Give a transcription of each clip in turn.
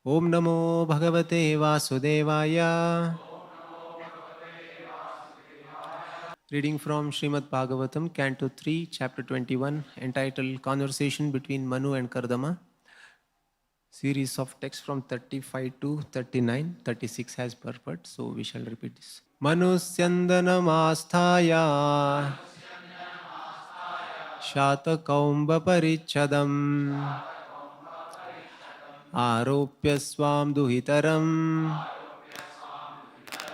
Om Namo Bhagavate Vasudevaya. Reading from Srimad Bhagavatam, Canto 3, Chapter 21, entitled Conversation between Manu and Kardama. Series of texts from 35 to 39, 36 has purport, so we shall repeat this. Manusyandanamastaya Shatakaumba Parichadam Aropya Swam Duhitaram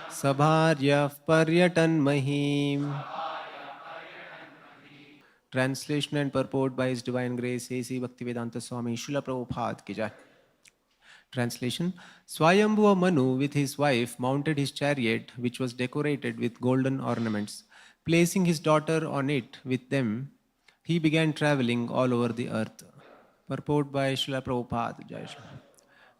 Sabharyah Paryatan Mahim. Translation and purport by His Divine Grace A.C. Bhaktivedanta Swami Srila Prabhupada ki jai. Translation. Swayambhuva Manu with his wife mounted his chariot, which was decorated with golden ornaments. Placing his daughter on it with them, he began traveling all over the earth. Purport by Srila Prabhupada. Jai Shri.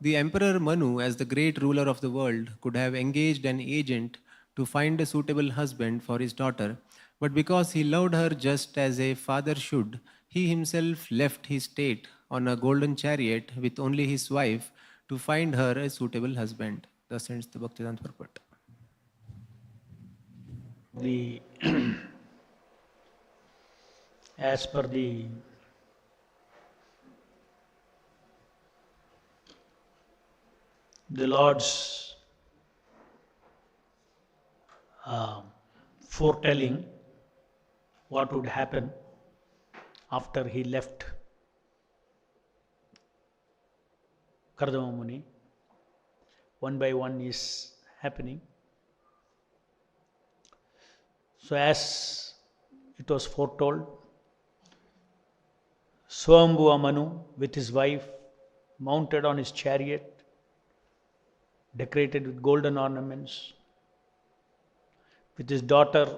The Emperor Manu, as the great ruler of the world, could have engaged an agent to find a suitable husband for his daughter, but because he loved her just as a father should, he himself left his state on a golden chariot with only his wife to find her a suitable husband. Thus ends the Bhaktivedanta purport. As per the Lord's foretelling what would happen after he left Kardama Muni, one by one is happening. So as it was foretold, Swayambhuva Manu with his wife mounted on his chariot, decorated with golden ornaments, with his daughter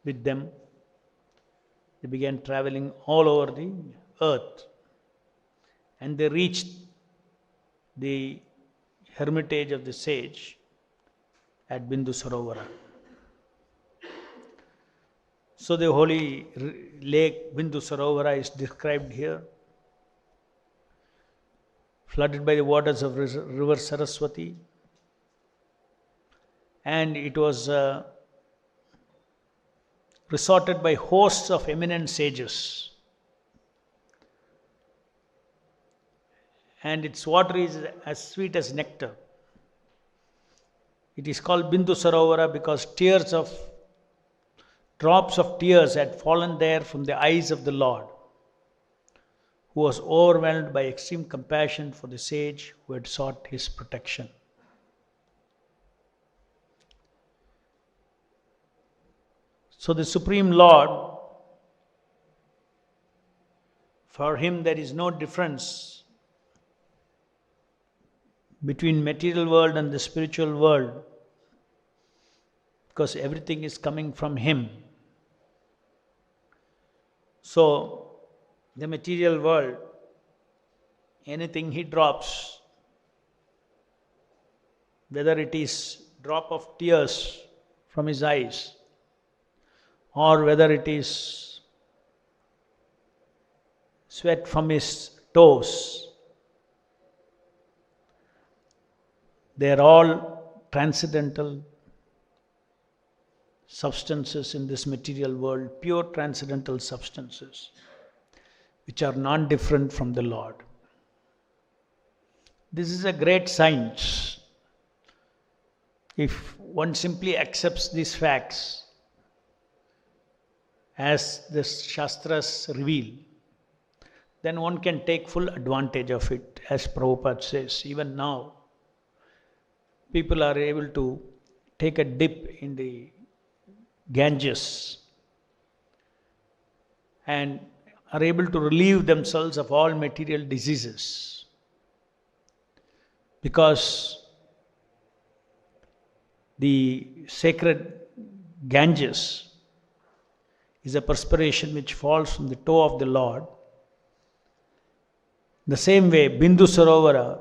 with them, they began traveling all over the earth, and they reached the hermitage of the sage at Bindu Sarovar. So the holy lake Bindu Sarovar is described here, flooded by the waters of river Saraswati, and it was resorted by hosts of eminent sages, and its water is as sweet as nectar. It is called Bindu Sarovara because drops of tears had fallen there from the eyes of the Lord, who was overwhelmed by extreme compassion for the sage who had sought his protection. So the Supreme Lord, for him there is no difference between material world and the spiritual world, because everything is coming from him. So the material world, anything he drops, whether it is drop of tears from his eyes, or whether it is sweat from his toes, they are all transcendental substances in this material world, pure transcendental substances, which are non-different from the Lord. This is a great science. If one simply accepts these facts as the Shastras reveal, then one can take full advantage of it. As Prabhupada says, even now, people are able to take a dip in the Ganges and are able to relieve themselves of all material diseases, because the sacred Ganges is a perspiration which falls from the toe of the Lord. The same way, Bindu Sarovara,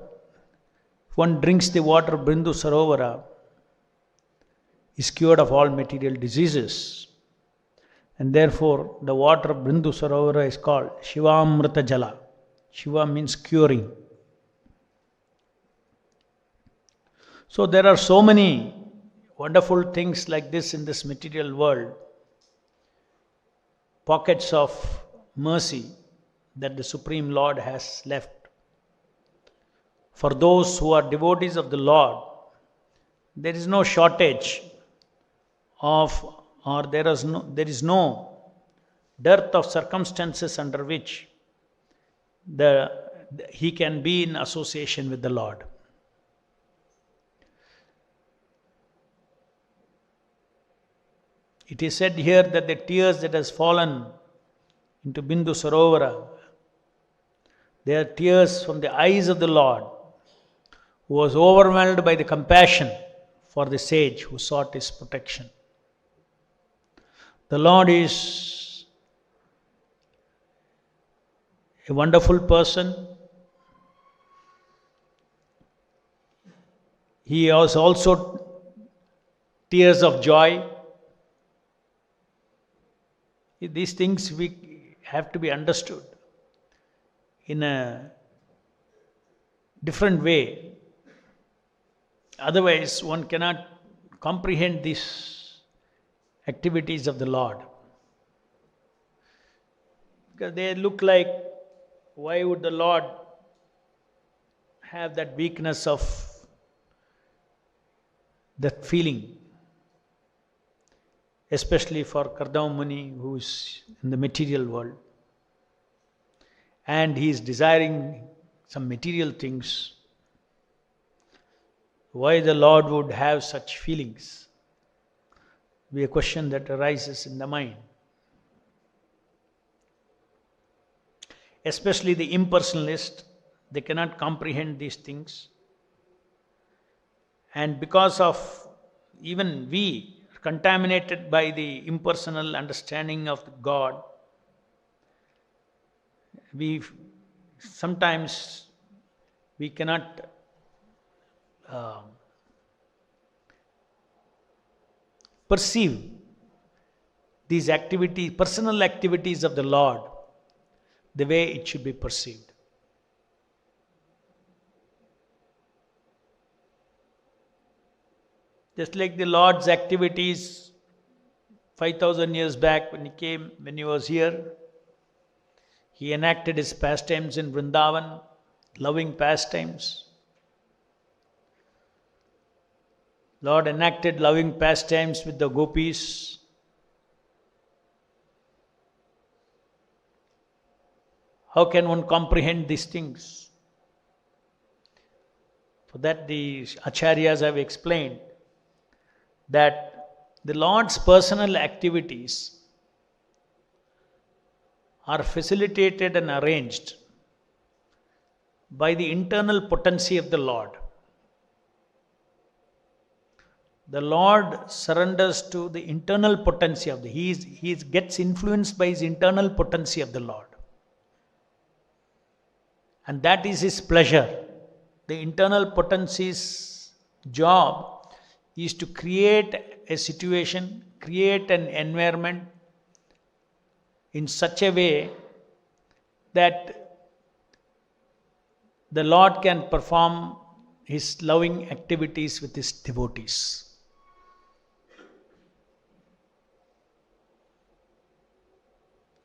if one drinks the water of Bindu Sarovara, is cured of all material diseases. And therefore, the water of Bindu Sarovara is called Shivamrita Jala. Shiva means curing. So there are so many wonderful things like this in this material world, pockets of mercy that the Supreme Lord has left. For those who are devotees of the Lord, there is no shortage of, or there is no dearth of circumstances under which he can be in association with the Lord. It is said here that the tears that has fallen into Bindu Sarovar, they are tears from the eyes of the Lord, who was overwhelmed by the compassion for the sage who sought his protection. The Lord is a wonderful person. He has also tears of joy. These things we have to be understood in a different way. Otherwise, one cannot comprehend these activities of the Lord. Because they look like, why would the Lord have that weakness of that feeling? Especially for Kardama Muni, who is in the material world. And he is desiring some material things. Why the Lord would have such feelings? Be a question that arises in the mind. Especially the impersonalist, they cannot comprehend these things. And because of even we, contaminated by the impersonal understanding of God, sometimes we cannot perceive these activities, personal activities of the Lord, the way it should be perceived. Just like the Lord's activities 5,000 years back when he was here, he enacted his pastimes in Vrindavan, loving pastimes. Lord enacted loving pastimes with the gopis. How can one comprehend these things? For that the acharyas have explained that the Lord's personal activities are facilitated and arranged by the internal potency of the Lord. The Lord surrenders to the internal potency of he gets influenced by his internal potency of the Lord. And that is his pleasure. The internal potency's job is to create a situation, create an environment in such a way that the Lord can perform his loving activities with his devotees.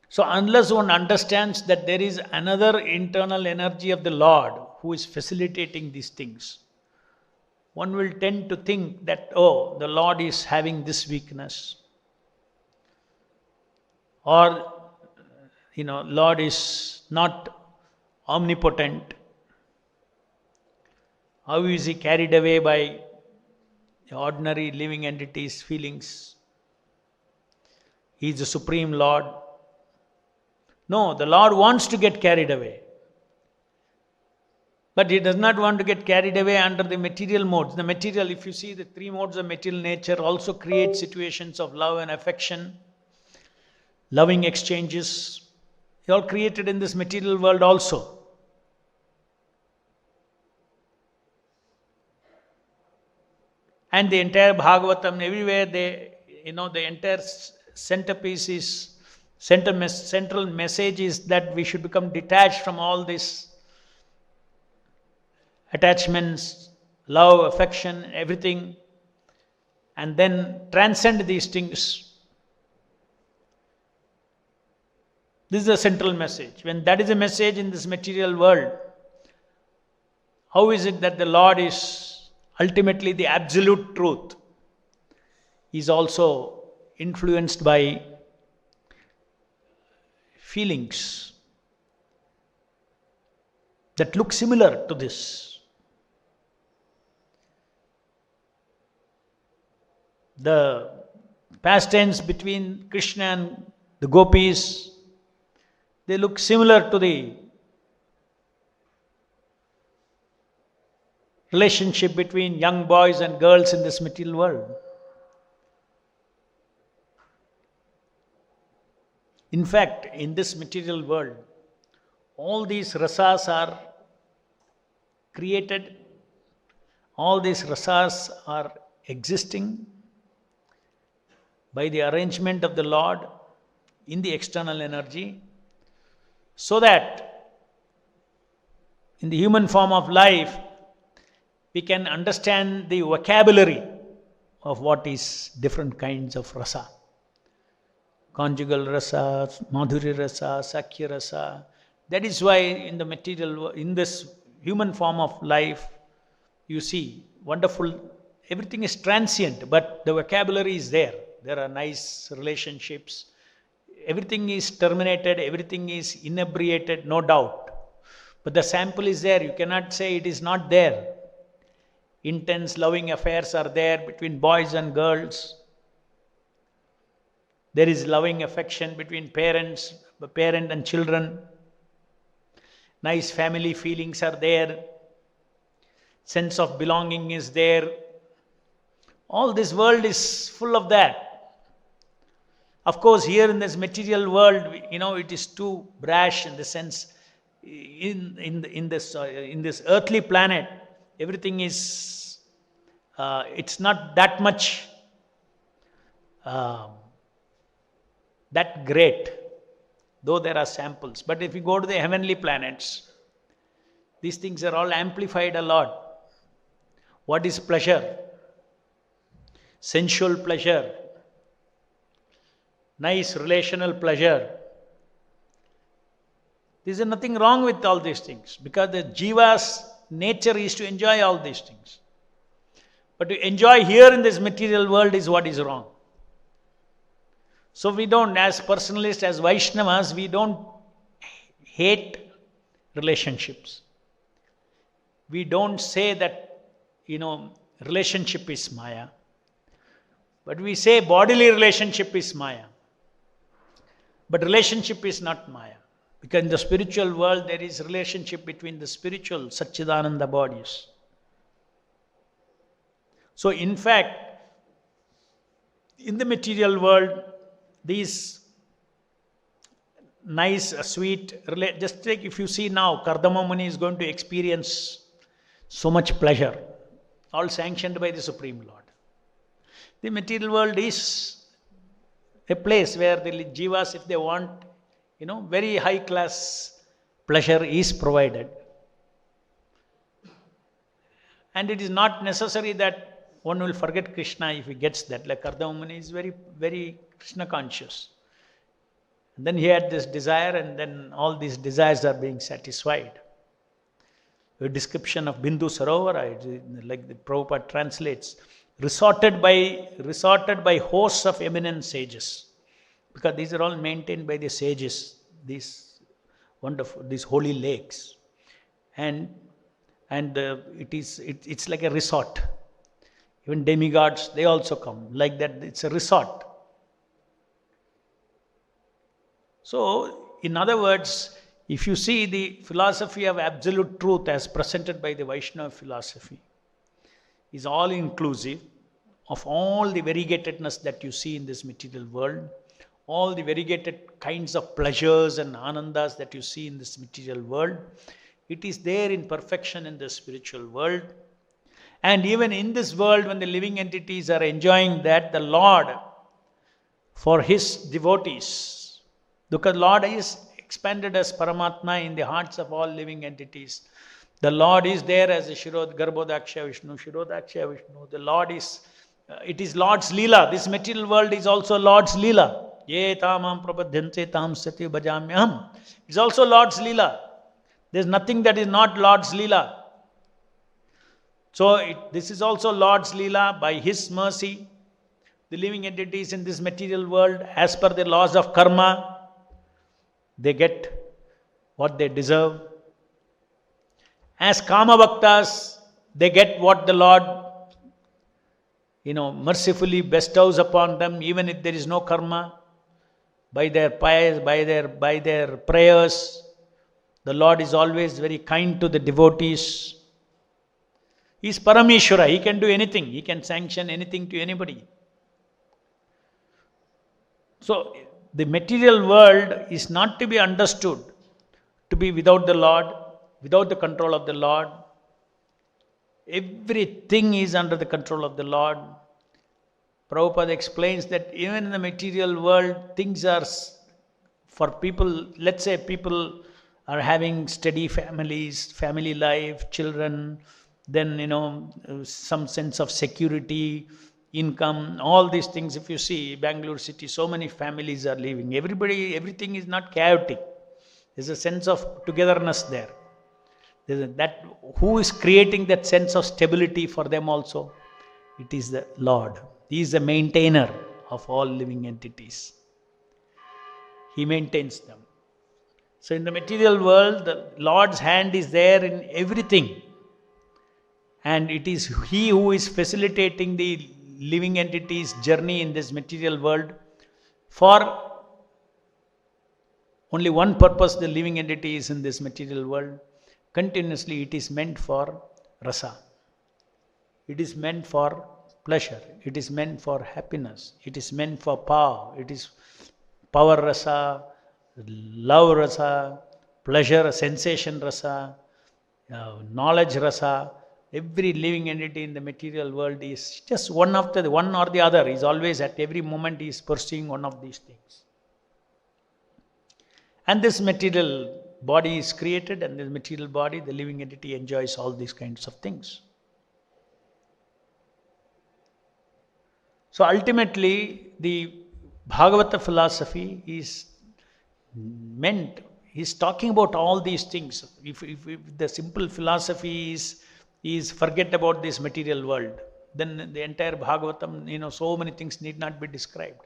So unless one understands that there is another internal energy of the Lord who is facilitating these things, one will tend to think that, oh, the Lord is having this weakness. Or, Lord is not omnipotent. How is he carried away by the ordinary living entity's feelings? He is the Supreme Lord. No, the Lord wants to get carried away. But he does not want to get carried away under the material modes. The material, if you see the three modes of material nature, also create situations of love and affection, loving exchanges. They all created in this material world also. And the entire Bhagavatam, everywhere the entire centerpiece is, central message is that we should become detached from all these attachments, love, affection, everything, and then transcend these things. This is the central message. When that is a message in this material world, how is it that the Lord is ultimately the absolute truth? He is also influenced by feelings that look similar to this. The pastimes between Krishna and the gopis, they look similar to the relationship between young boys and girls in this material world. In fact, in this material world, all these rasas are created, all these rasas are existing by the arrangement of the Lord in the external energy, so that in the human form of life, we can understand the vocabulary of what is different kinds of rasa. Conjugal rasa, madhuri rasa, sakya rasa. That is why in the material, in this human form of life, you see wonderful, everything is transient, but the vocabulary is there. There are nice relationships. Everything is terminated, everything is inebriated, no doubt. But the sample is there. You cannot say it is not there. Intense loving affairs are there between boys and girls. There is loving affection between parent and children. Nice family feelings are there. Sense of belonging is there. All this world is full of that. Of course, here in this material world, it is too brash in the sense, in this earthly planet, everything is, it's not that much that great, though there are samples. But if you go to the heavenly planets, these things are all amplified a lot. What is pleasure? Sensual pleasure. Nice relational pleasure. There is nothing wrong with all these things, because the jiva's nature is to enjoy all these things. But to enjoy here in this material world is what is wrong. So we don't, as personalists, as Vaishnavas, we don't hate relationships. We don't say that, relationship is Maya. But we say bodily relationship is Maya. But relationship is not Maya. Because in the spiritual world, there is relationship between the spiritual Satchidananda bodies. So in fact, in the material world, these nice, sweet, just take, if you see now, Kardama Muni is going to experience so much pleasure, all sanctioned by the Supreme Lord. The material world is a place where the jivas, if they want, very high class pleasure is provided. And it is not necessary that one will forget Krishna if he gets that. Like Kardama Muni is very, very Krishna conscious. And then he had this desire, and then all these desires are being satisfied. A description of Bindu Sarovar, like the Prabhupada translates, resorted by hosts of eminent sages, because these are all maintained by the sages, these wonderful, these holy lakes, and it's like a resort. Even demigods, they also come like that. It's a resort. So, in other words, if you see the philosophy of absolute truth as presented by the Vaishnava philosophy, is all inclusive of all the variegatedness that you see in this material world, all the variegated kinds of pleasures and anandas that you see in this material world. It is there in perfection in the spiritual world. And even in this world, when the living entities are enjoying that, the Lord, for his devotees, because Lord is expanded as Paramatma in the hearts of all living entities, The Lord is there as a Garbhodaksha Vishnu, Shirodaksha Vishnu. The Lord is, it is Lord's Leela. This material world is also Lord's Leela. Ye tamam prapadhyante tam sati bhajamyaham. It's also Lord's Leela. There's nothing that is not Lord's Leela. So this is also Lord's Leela. By His mercy, the living entities in this material world, as per the laws of karma, they get what they deserve. As Kama Bhaktas, they get what the Lord, mercifully bestows upon them, even if there is no karma. By their pious, by their prayers, the Lord is always very kind to the devotees. He is Parameshwara. He can do anything. He can sanction anything to anybody. So, the material world is not to be understood to be without the Lord, without the control of the Lord. Everything is under the control of the Lord. Prabhupada explains that even in the material world, things are for people, let's say people are having steady families, family life, children, then, some sense of security, income, all these things. If you see Bangalore city, so many families are living. Everything is not chaotic. There's a sense of togetherness there. That who is creating that sense of stability for them also? It is the Lord. He is the maintainer of all living entities. He maintains them. So in the material world, the Lord's hand is there in everything. And it is He who is facilitating the living entities' journey in this material world for only one purpose. The living entity is in this material world. Continuously it is meant for rasa. It is meant for pleasure. It is meant for happiness. It is meant for power. It is power rasa, love rasa, pleasure, sensation rasa, knowledge rasa. Every living entity in the material world is just one or the other. Is always at every moment he is pursuing one of these things. And this material body is created, and this material body, the living entity enjoys all these kinds of things. So ultimately, the Bhagavata philosophy is talking about all these things. If the simple philosophy is forget about this material world, then the entire Bhagavatam, so many things need not be described.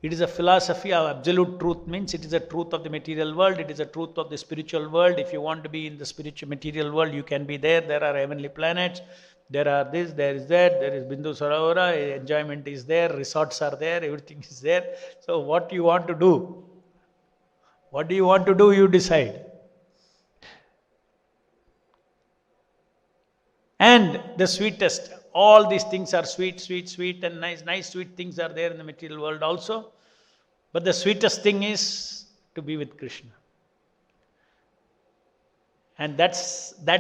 It is a philosophy of absolute truth, means it is a truth of the material world, it is a truth of the spiritual world. If you want to be in the spiritual material world, you can be there. There are heavenly planets, there are this, there is that, there is Bindu Sarovar, enjoyment is there, resorts are there, everything is there. So what you want to do? What do you want to do? You decide. And the sweetest, all these things are sweet, sweet, sweet, and nice, sweet things are there in the material world also. But the sweetest thing is to be with Krishna. And that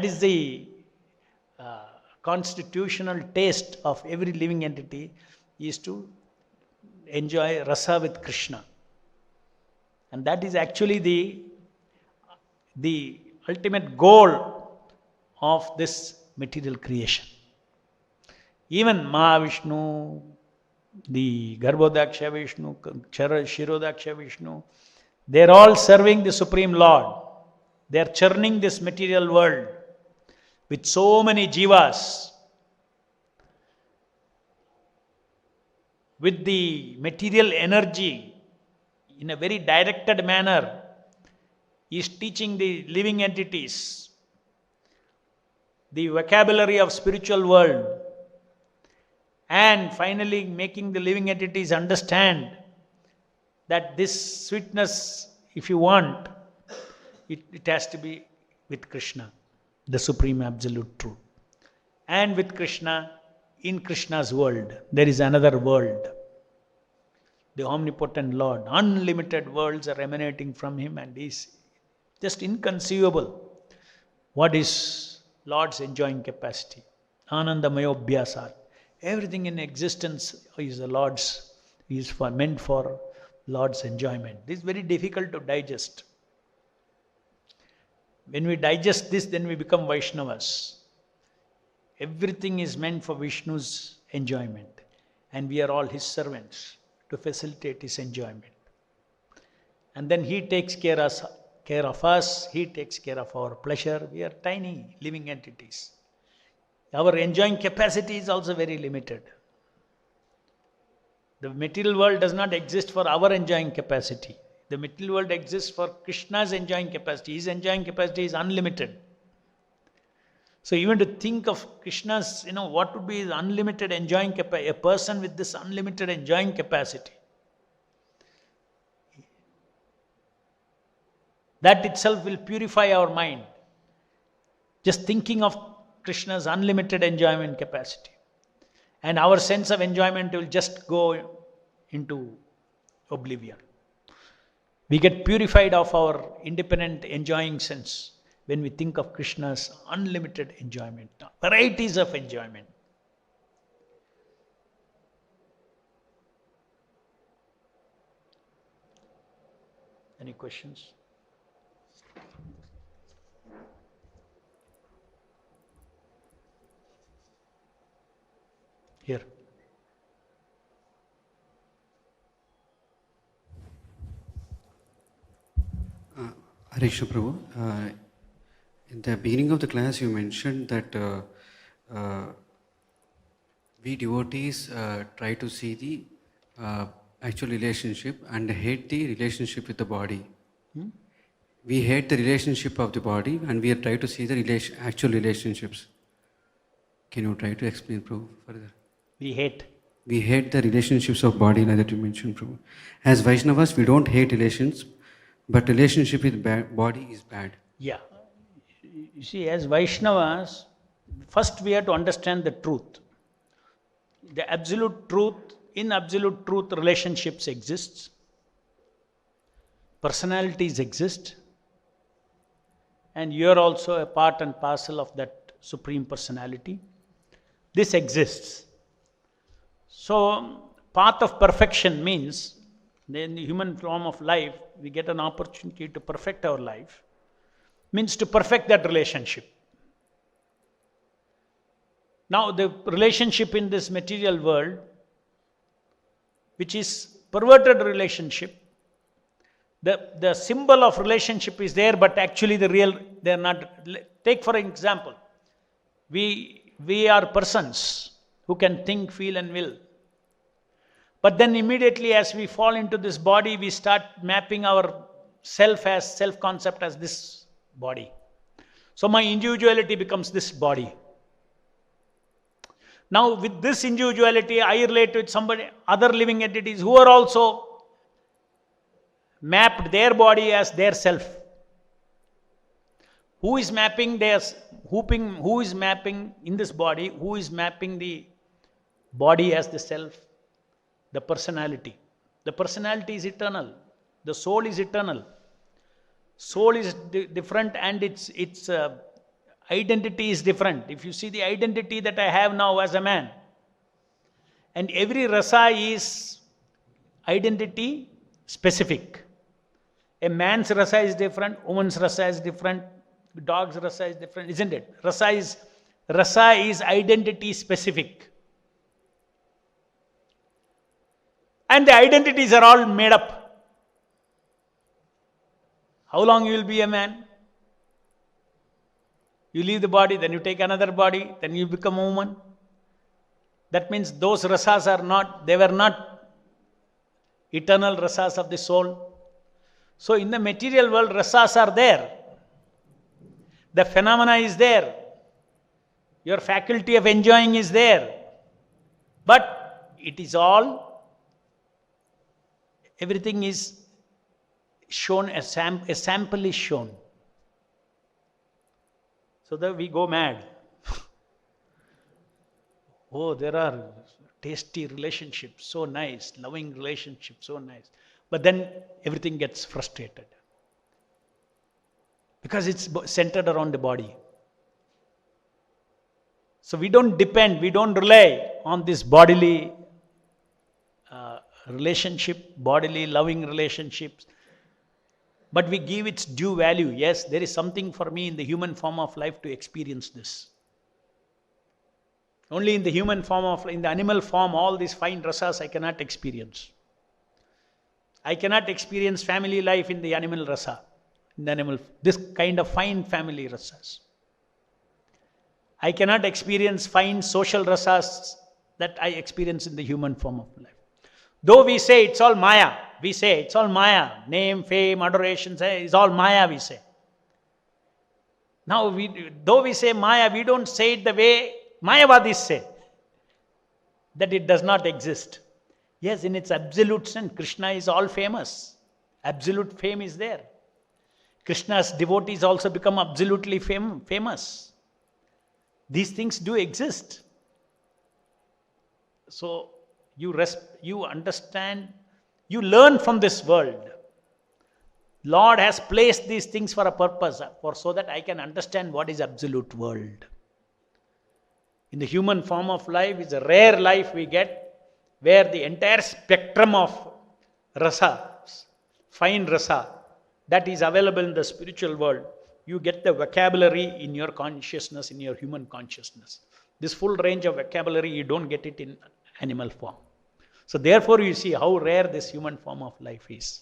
is the constitutional taste of every living entity, is to enjoy rasa with Krishna. And that is actually the ultimate goal of this material creation. Even Mahavishnu, the Garbhodaksha Vishnu, Shirodaksha Vishnu, they are all serving the Supreme Lord. They are churning this material world with so many jivas. With the material energy, in a very directed manner, he is teaching the living entities the vocabulary of spiritual world, and finally making the living entities understand that this sweetness, if you want, it has to be with Krishna, the Supreme Absolute Truth. And with Krishna, in Krishna's world, there is another world. The omnipotent Lord, unlimited worlds are emanating from Him, and is just inconceivable what is Lord's enjoying capacity. Anandamayobhyasat. Everything in existence is the Lord's, meant for Lord's enjoyment. This is very difficult to digest. When we digest this, then we become Vaishnavas. Everything is meant for Vishnu's enjoyment. And we are all his servants to facilitate his enjoyment. And then he takes care of us, he takes care of our pleasure. We are tiny living entities. Our enjoying capacity is also very limited. The material world does not exist for our enjoying capacity. The material world exists for Krishna's enjoying capacity. His enjoying capacity is unlimited. So even to think of Krishna's, what would be his unlimited enjoying capacity, a person with this unlimited enjoying capacity, that itself will purify our mind. Just thinking of Krishna's unlimited enjoyment capacity. And our sense of enjoyment will just go into oblivion. We get purified of our independent enjoying sense when we think of Krishna's unlimited enjoyment, varieties of enjoyment. Any questions? Here. Hare Krishna Prabhu, in the beginning of the class you mentioned that we devotees try to see the actual relationship and hate the relationship with the body. We hate the relationship of the body and we try to see the actual relationships. Can you try to explain, Prabhu, further? We hate the relationships of body, like that you mentioned, Prabhu. As Vaishnavas, we don't hate relations, but relationship with body is bad. Yeah. You see, as Vaishnavas, first we have to understand the truth. The absolute truth, in absolute truth, relationships exist. Personalities exist. And you are also a part and parcel of that Supreme Personality. This exists. So, path of perfection means, in the human form of life, we get an opportunity to perfect our life, means to perfect that relationship. Now, the relationship in this material world, which is perverted relationship, the symbol of relationship is there, but actually they are not. Take for example, we are persons who can think, feel and will. But then immediately as we fall into this body, we start mapping our self-concept as this body. So my individuality becomes this body. Now with this individuality, I relate with other living entities who are also mapped their body as their self. Who is mapping who is mapping in this body, who is mapping the body as the self? The personality. The personality is eternal. The soul is eternal. Soul is different and its identity is different. If you see the identity that I have now as a man, and every rasa is identity specific. A man's rasa is different, woman's rasa is different, dog's rasa is different, isn't it? Rasa is identity specific. And the identities are all made up. How long you will be a man? You leave the body, then you take another body, then you become a woman. That means those rasas were not eternal rasas of the soul. So in the material world, rasas are there. The phenomena is there. Your faculty of enjoying is there. But it is everything is shown, a sample is shown. So that we go mad. Oh, there are tasty relationships, so nice, loving relationships, so nice. But then everything gets frustrated. Because it's centered around the body. So we don't rely on this bodily relationship, bodily loving relationships. But we give its due value. Yes, there is something for me in the human form of life to experience this. Only in the human form in the animal form, all these fine rasas I cannot experience. I cannot experience family life in the animal rasa, this kind of fine family rasas. I cannot experience fine social rasas that I experience in the human form of life. Though we say it's all Maya, name, fame, adoration, it's all Maya, we say. Now, though we say Maya, we don't say it the way Mayavadis say, that it does not exist. Yes, in its absolute sense, Krishna is all famous. Absolute fame is there. Krishna's devotees also become absolutely famous. These things do exist. So, you understand, you learn from this world. Lord has placed these things for a purpose, so that I can understand what is absolute world. In the human form of life is a rare life we get, where the entire spectrum of rasa, fine rasa, that is available in the spiritual world, you get the vocabulary in your consciousness, in your human consciousness. This full range of vocabulary, you don't get it in animal form. So therefore you see how rare this human form of life is.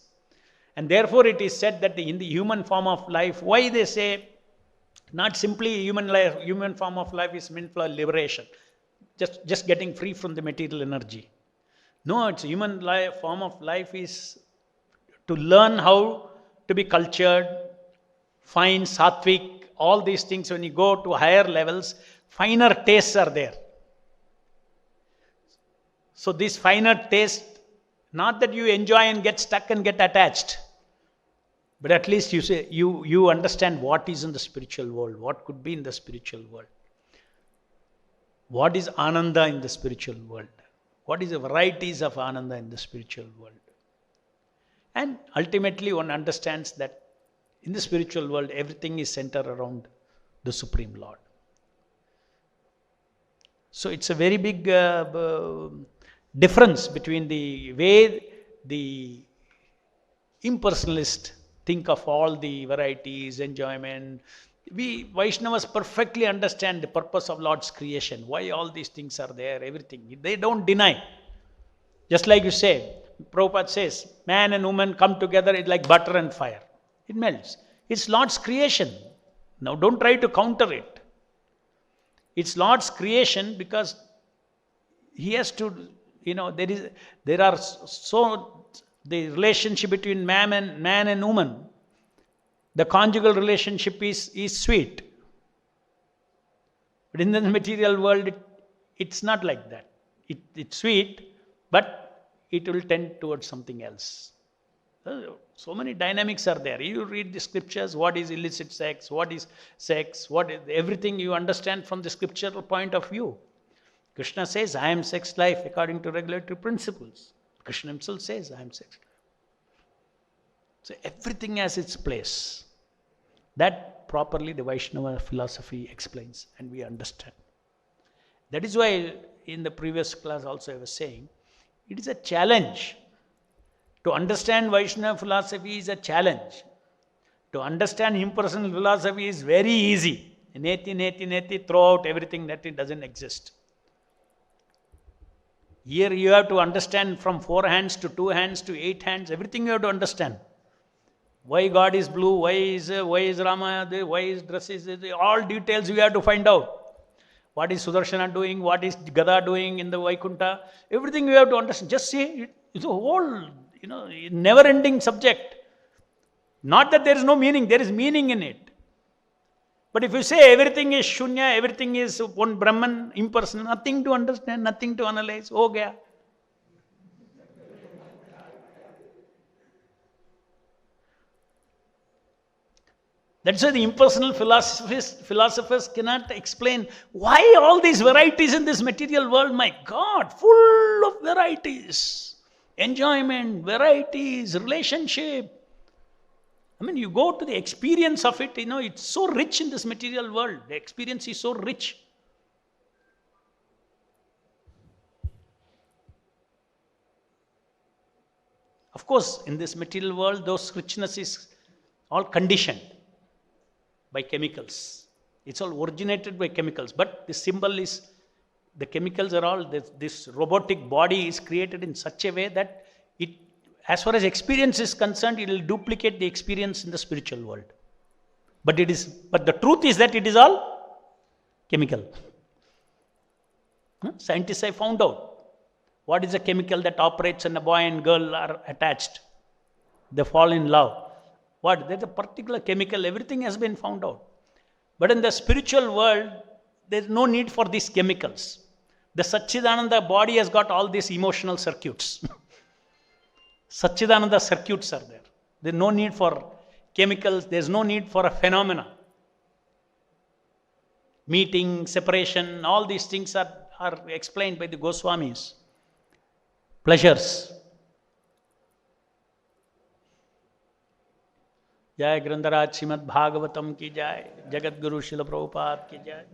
And therefore it is said that in the human form of life, why they say not simply human form of life is meant for liberation, just getting free from the material energy. No, it's human form of life is to learn how to be cultured, fine, sattvic, all these things. When you go to higher levels, finer tastes are there. So this finer taste, not that you enjoy and get stuck and get attached, but at least you say you understand what is in the spiritual world, what could be in the spiritual world. What is Ananda in the spiritual world? What is the varieties of Ananda in the spiritual world? And ultimately one understands that in the spiritual world, everything is centered around the Supreme Lord. So it's a very big difference between the way the impersonalists think of all the varieties, enjoyment. We Vaishnavas perfectly understand the purpose of Lord's creation, why all these things are there, everything. They don't deny. Just like you say, Prabhupada says, man and woman come together, it's like butter and fire. It melts. It's Lord's creation. Now don't try to counter it. It's Lord's creation because He has to, there are the relationship between man and woman, the conjugal relationship is sweet. But in the material world, it's not like that. It's sweet, but it will tend towards something else. So many dynamics are there. You read the scriptures, what is illicit sex, what is sex, what is everything you understand from the scriptural point of view. Krishna says, I am sex life according to regulatory principles. Krishna himself says, I am sex life. So everything has its place. That properly the Vaishnava philosophy explains and we understand. That is why in the previous class also I was saying, it is a challenge. To understand Vaishnava philosophy is a challenge. To understand impersonal philosophy is very easy. Neti, throw out everything that it doesn't exist. Here you have to understand from 4 hands to 2 hands to 8 hands, everything you have to understand. Why God is blue, why is Rama, why his dress is, all details you have to find out. What is Sudarshana doing, what is Gada doing in the Vaikuntha, everything you have to understand. Just see, it's a whole, never-ending subject. Not that there is no meaning, there is meaning in it. But if you say everything is Shunya, everything is one Brahman, impersonal, nothing to understand, nothing to analyze, ho gaya. That's why the impersonal philosophers cannot explain why all these varieties in this material world, my God, full of varieties. Enjoyment, varieties, relationship. You go to the experience of it, it's so rich in this material world. The experience is so rich. Of course, in this material world, those richness is all conditioned by chemicals. It's all originated by chemicals, but the symbol is, the chemicals are all, this robotic body is created in such a way that it, as far as experience is concerned, it will duplicate the experience in the spiritual world. But the truth is that it is all chemical. Scientists have found out what is a chemical that operates when a boy and girl are attached. They fall in love. What? There's a particular chemical, everything has been found out. But in the spiritual world, there's no need for these chemicals. The Satchidananda body has got all these emotional circuits. Satchidananda circuits are there. There's no need for chemicals, there's no need for a phenomena. Meeting, separation, all these things are explained by the Goswamis. Pleasures. जय ग्रंथराज श्रीमद् भागवतम की जय, जगत गुरु श्रील प्रभुपाद की जय.